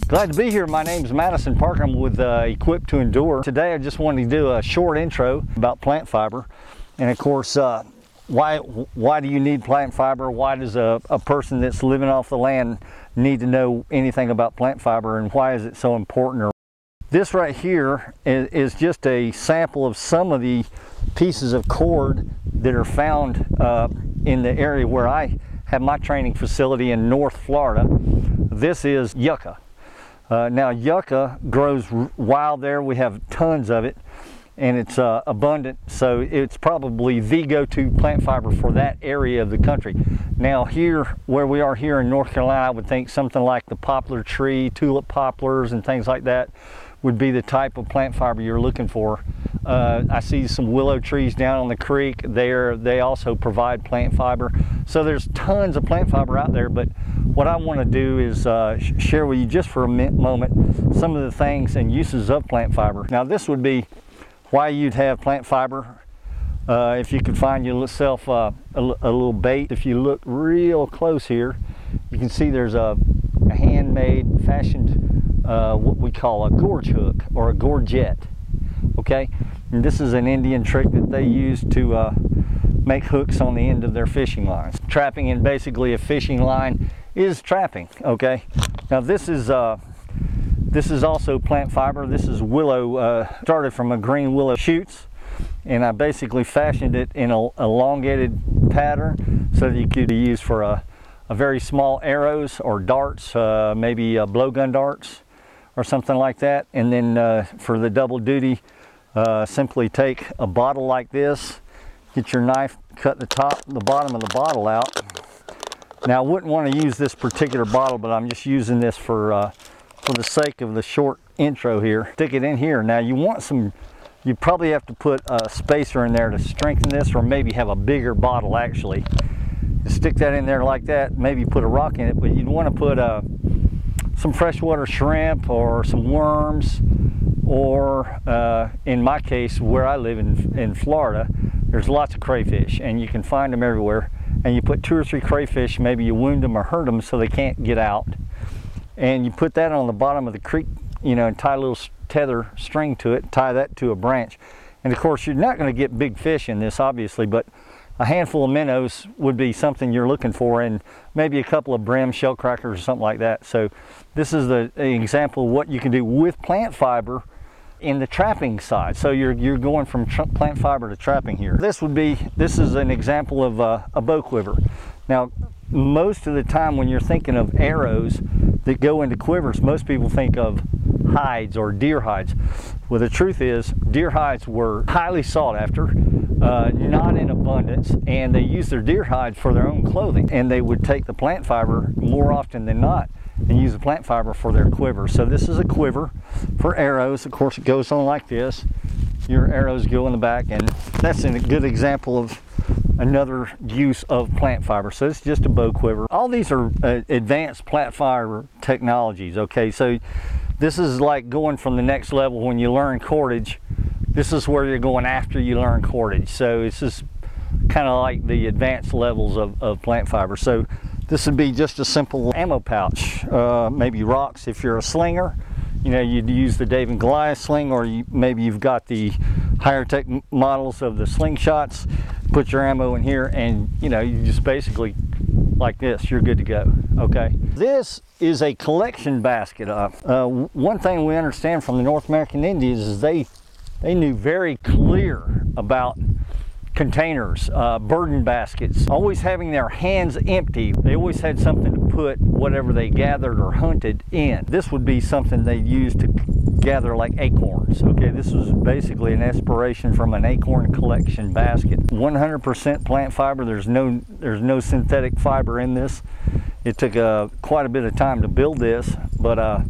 Glad to be here. My name's Madison Parker. I'm with Equipped to Endure. Today I just wanted to do a short intro about plant fiber. And of course, why do you need plant fiber? Why does a person that's living off the land need to know anything about plant fiber, and why is it so important? This right here is just a sample of some of the pieces of cord that are found in the area where I have my training facility in North Florida. This is yucca. Now yucca grows wild there. We have tons of it, and it's abundant, so it's probably the go-to plant fiber for that area of the country. Now here, where we are here in North Carolina, I would think something like the poplar tree, tulip poplars and things like that would be the type of plant fiber you're looking for. I see some willow trees down on the creek there. They also provide plant fiber. So there's tons of plant fiber out there, but what I want to do is share with you just for a moment some of the things and uses of plant fiber. Now this would be why you'd have plant fiber. If you could find yourself a little bait. If you look real close here, you can see there's a handmade, fashioned, what we call a gorge hook or a gorget. Okay, and this is an Indian trick that they use to make hooks on the end of their fishing lines. Trapping in basically a fishing line is trapping. Okay, now this is also plant fiber. This is willow, started from a green willow shoots, and I basically fashioned it in an elongated pattern so that you could use for a very small arrows or darts, maybe blowgun darts or something like that. And then for the double duty, simply take a bottle like this, get your knife, cut the bottom of the bottle out. Now I wouldn't want to use this particular bottle, but I'm just using this for the sake of the short intro here. Stick it in here. Now you probably have to put a spacer in there to strengthen this, or maybe have a bigger bottle actually. You stick that in there like that, maybe put a rock in it, but you'd want to put some freshwater shrimp or some worms, or in my case, where I live in Florida, there's lots of crayfish and you can find them everywhere. And you put 2 or 3 crayfish, maybe you wound them or hurt them so they can't get out. And you put that on the bottom of the creek, you know, and tie a little tether string to it, tie that to a branch. And of course, you're not going to get big fish in this, obviously, but a handful of minnows would be something you're looking for, and maybe a couple of brim shell crackers or something like that. So this is an example of what you can do with plant fiber in the trapping side. So you're going from plant fiber to trapping here. This is an example of a bow quiver. Now most of the time when you're thinking of arrows that go into quivers, most people think of hides or deer hides. Well, the truth is deer hides were highly sought after, not in abundance, and they used their deer hides for their own clothing, and they would take the plant fiber more often than not and use the plant fiber for their quiver. So this is a quiver for arrows. Of course, it goes on like this. Your arrows go in the back, and that's a good example of another use of plant fiber. So it's just a bow quiver. All these are advanced plant fiber technologies. Okay, so this is like going from the next level when you learn cordage. This is where you're going after you learn cordage. So it's just kind of like the advanced levels of plant fiber. So this would be just a simple ammo pouch, maybe rocks. If you're a slinger, you know, you'd use the Dave and Goliath sling, or maybe you've got the higher tech models of the slingshots. Put your ammo in here, and you know, you just basically like this, you're good to go. Okay, this is a collection basket. One thing we understand from the North American Indians is they knew very clear about containers, burden baskets, always having their hands empty. They always had something to put whatever they gathered or hunted in. This would be something they used to gather like acorns. Okay, this was basically an inspiration from an acorn collection basket. 100% plant fiber. There's no synthetic fiber in this. It took quite a bit of time to build this, but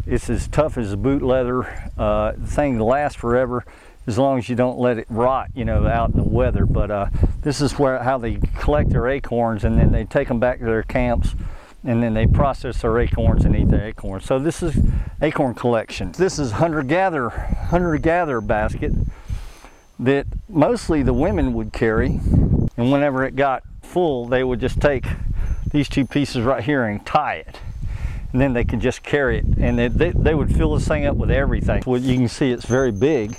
it's as tough as boot leather. The thing lasts forever, as long as you don't let it rot, you know, out in the weather. But this is how they collect their acorns, and then they take them back to their camps, and then they process their acorns and eat their acorns. So this is acorn collection. This is hunter-gatherer basket that mostly the women would carry, and whenever it got full, they would just take these two pieces right here and tie it, and then they could just carry it, and they would fill this thing up with everything. Well, you can see it's very big,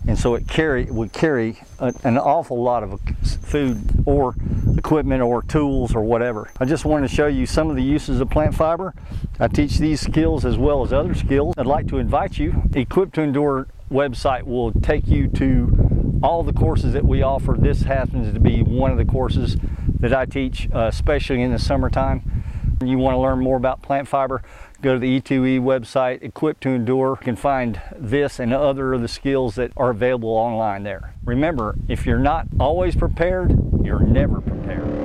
and so it would carry an awful lot of food or equipment or tools or whatever. I just wanted to show you some of the uses of plant fiber. I teach these skills as well as other skills. I'd like to invite you. Equip to Endure website will take you to all the courses that we offer. This happens to be one of the courses that I teach, especially in the summertime. You want to learn more about plant fiber, go to the E2E website, Equip to Endure. You can find this and other of the skills that are available online there. Remember, if you're not always prepared, you're never prepared.